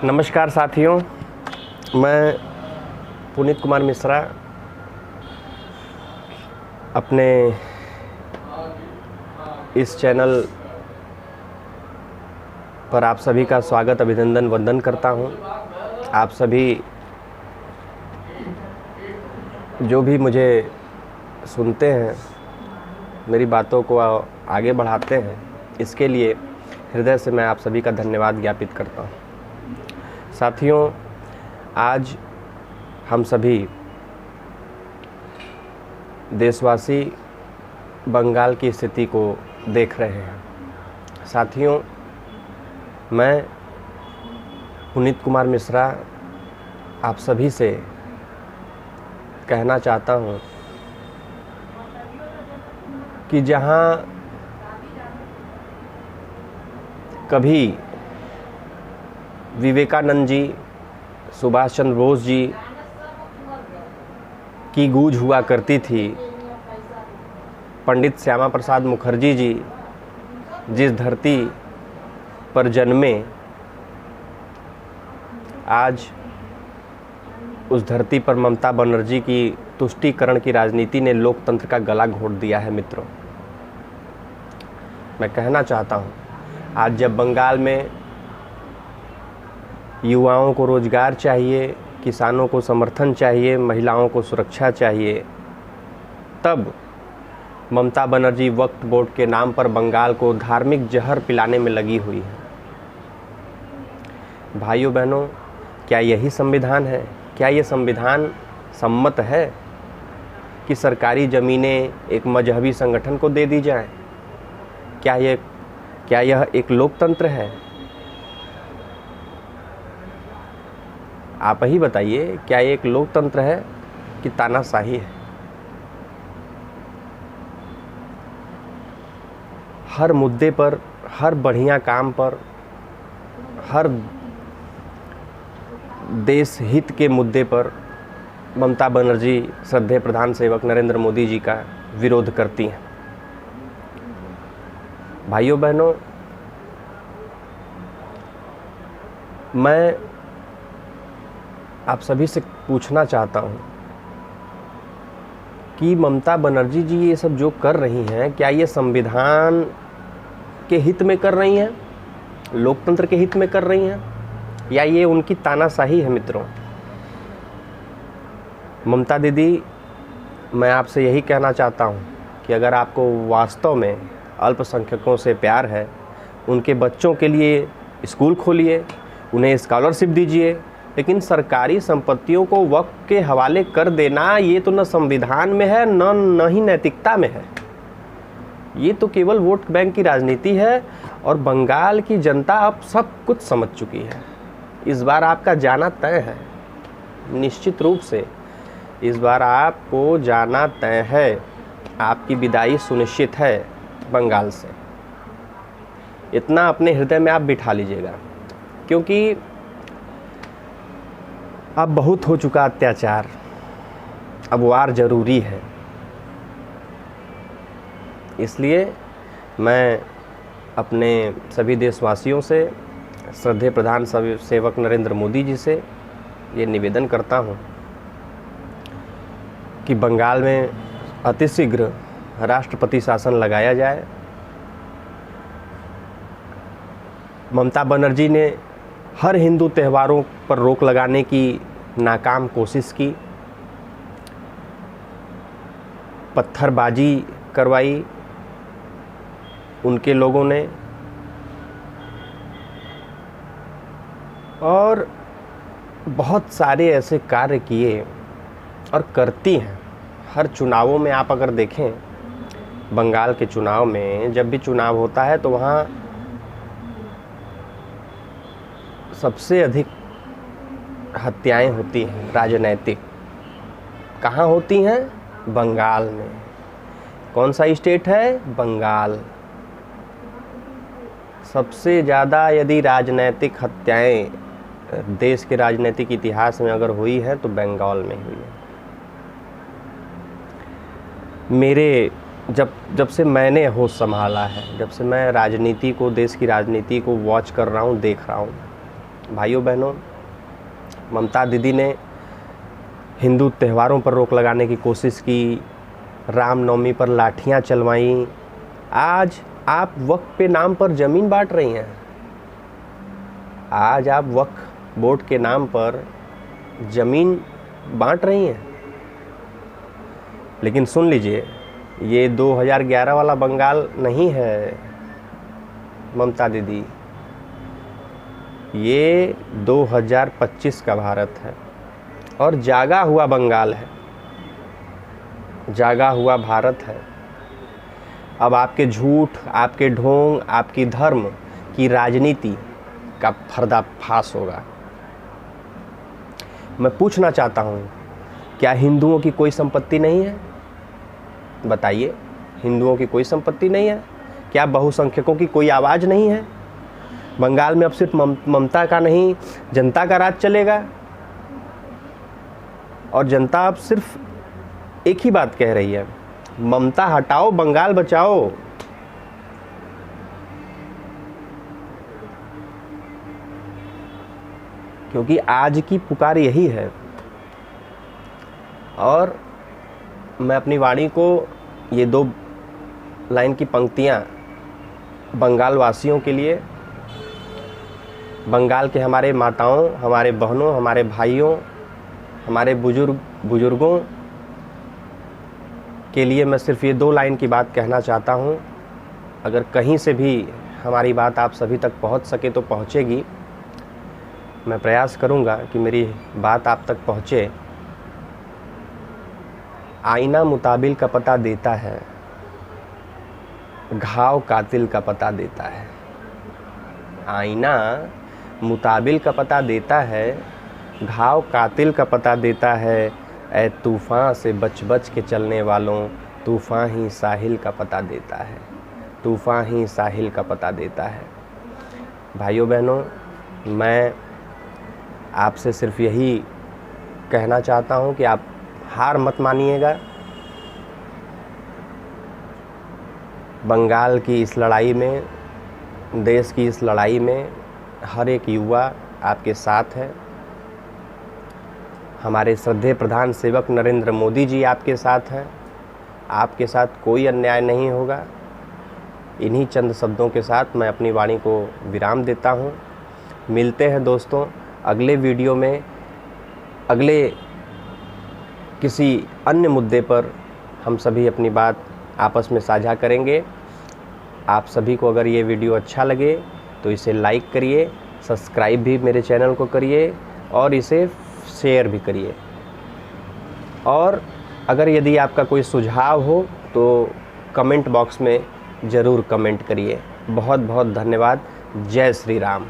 नमस्कार साथियों, मैं पुनीत कुमार मिश्रा अपने इस चैनल पर आप सभी का स्वागत अभिनंदन वंदन करता हूं। आप सभी जो भी मुझे सुनते हैं, मेरी बातों को आगे बढ़ाते हैं, इसके लिए हृदय से मैं आप सभी का धन्यवाद ज्ञापित करता हूं। साथियों, आज हम सभी देशवासी बंगाल की स्थिति को देख रहे हैं। साथियों, मैं पुनीत कुमार मिश्रा आप सभी से कहना चाहता हूं कि जहां कभी विवेकानंद जी, सुभाष चंद्र बोस जी की गूंज हुआ करती थी, पंडित श्यामा प्रसाद मुखर्जी जी जिस धरती पर जन्मे, आज उस धरती पर ममता बनर्जी की तुष्टीकरण की राजनीति ने लोकतंत्र का गला घोट दिया है। मित्रों, मैं कहना चाहता हूं, आज जब बंगाल में युवाओं को रोजगार चाहिए, किसानों को समर्थन चाहिए, महिलाओं को सुरक्षा चाहिए, तब ममता बनर्जी वक्फ बोर्ड के नाम पर बंगाल को धार्मिक जहर पिलाने में लगी हुई है। भाइयों बहनों, क्या यही संविधान है? क्या ये संविधान सम्मत है कि सरकारी ज़मीनें एक मजहबी संगठन को दे दी जाएं? क्या यह एक लोकतंत्र है? आप ही बताइए, क्या ये एक लोकतंत्र है कि तानाशाही है? हर मुद्दे पर, हर बढ़िया काम पर, हर देश हित के मुद्दे पर ममता बनर्जी श्रद्धेय प्रधान सेवक नरेंद्र मोदी जी का विरोध करती हैं। भाइयों बहनों, मैं आप सभी से पूछना चाहता हूं कि ममता बनर्जी जी ये सब जो कर रही हैं, क्या ये संविधान के हित में कर रही हैं, लोकतंत्र के हित में कर रही हैं, या ये उनकी तानाशाही है? मित्रों, ममता दीदी, मैं आपसे यही कहना चाहता हूं कि अगर आपको वास्तव में अल्पसंख्यकों से प्यार है, उनके बच्चों के लिए स्कूल खोलिए, उन्हें स्कॉलरशिप दीजिए, लेकिन सरकारी संपत्तियों को वक्फ के हवाले कर देना, ये तो न संविधान में है, न ही नैतिकता में है। ये तो केवल वोट बैंक की राजनीति है और बंगाल की जनता अब सब कुछ समझ चुकी है। इस बार आपका जाना तय है, निश्चित रूप से इस बार आपको जाना तय है, आपकी विदाई सुनिश्चित है बंगाल से। इतना अपने हृदय में आप बिठा लीजिएगा, क्योंकि अब बहुत हो चुका अत्याचार, अब वार जरूरी है। इसलिए मैं अपने सभी देशवासियों से, श्रद्धेय प्रधान सेवक नरेंद्र मोदी जी से ये निवेदन करता हूं कि बंगाल में अतिशीघ्र राष्ट्रपति शासन लगाया जाए। ममता बनर्जी ने हर हिंदू त्योहारों पर रोक लगाने की नाकाम कोशिश की, पत्थरबाजी करवाई उनके लोगों ने, और बहुत सारे ऐसे कार्य किए और करती हैं। हर चुनावों में आप अगर देखें, बंगाल के चुनाव में जब भी चुनाव होता है तो वहाँ सबसे अधिक हत्याएं होती हैं राजनैतिक। कहाँ होती हैं? बंगाल में। कौन सा स्टेट है? बंगाल। सबसे ज़्यादा यदि राजनैतिक हत्याएं देश के राजनीतिक इतिहास में अगर हुई है तो बंगाल में हुई है। मेरे जब से मैंने होश संभाला है, जब से मैं राजनीति को, देश की राजनीति को वॉच कर रहा हूँ, देख रहा हूँ, भाइयों बहनों, ममता दीदी ने हिंदू त्योहारों पर रोक लगाने की कोशिश की, रामनवमी पर लाठियां चलवाईं। आज आप वक्फ पे नाम पर ज़मीन बांट रही हैं। आज आप वक्फ बोर्ड के नाम पर ज़मीन बांट रही हैं। लेकिन सुन लीजिए, ये 2011 वाला बंगाल नहीं है ममता दीदी, ये 2025 का भारत है और जागा हुआ बंगाल है, जागा हुआ भारत है। अब आपके झूठ, आपके ढोंग, आपकी धर्म की राजनीति का पर्दाफाश होगा। मैं पूछना चाहता हूँ, क्या हिंदुओं की कोई संपत्ति नहीं है? बताइए, हिंदुओं की कोई संपत्ति नहीं है? क्या बहुसंख्यकों की कोई आवाज़ नहीं है? बंगाल में अब सिर्फ ममता का नहीं, जनता का राज चलेगा। और जनता अब सिर्फ एक ही बात कह रही है, ममता हटाओ, बंगाल बचाओ। क्योंकि आज की पुकार यही है। और मैं अपनी वाणी को, ये 2 लाइन की पंक्तियाँ बंगाल वासियों के लिए, बंगाल के हमारे माताओं, हमारे बहनों, हमारे भाइयों, हमारे बुजुर्गों के लिए मैं सिर्फ ये 2 लाइन की बात कहना चाहता हूँ। अगर कहीं से भी हमारी बात आप सभी तक पहुँच सके तो पहुँचेगी। मैं प्रयास करूँगा कि मेरी बात आप तक पहुँचे। आईना मुताबिल का पता देता है, घाव कातिल का पता देता है। आईना मुताबिल का पता देता है, घाव कातिल का पता देता है। ऐ तूफ़ान से बच बच के चलने वालों, तूफ़ान ही साहिल का पता देता है, तूफ़ान ही साहिल का पता देता है। भाइयों बहनों, मैं आपसे सिर्फ यही कहना चाहता हूँ कि आप हार मत मानिएगा। बंगाल की इस लड़ाई में, देश की इस लड़ाई में हर एक युवा आपके साथ है। हमारे श्रद्धेय प्रधान सेवक नरेंद्र मोदी जी आपके साथ हैं। आपके साथ कोई अन्याय नहीं होगा। इन्हीं चंद शब्दों के साथ मैं अपनी वाणी को विराम देता हूँ। मिलते हैं दोस्तों अगले वीडियो में, अगले किसी अन्य मुद्दे पर हम सभी अपनी बात आपस में साझा करेंगे। आप सभी को अगर ये वीडियो अच्छा लगे तो इसे लाइक करिए, सब्सक्राइब भी मेरे चैनल को करिए और इसे शेयर भी करिए। और अगर यदि आपका कोई सुझाव हो तो कमेंट बॉक्स में ज़रूर कमेंट करिए। बहुत बहुत धन्यवाद। जय श्री राम।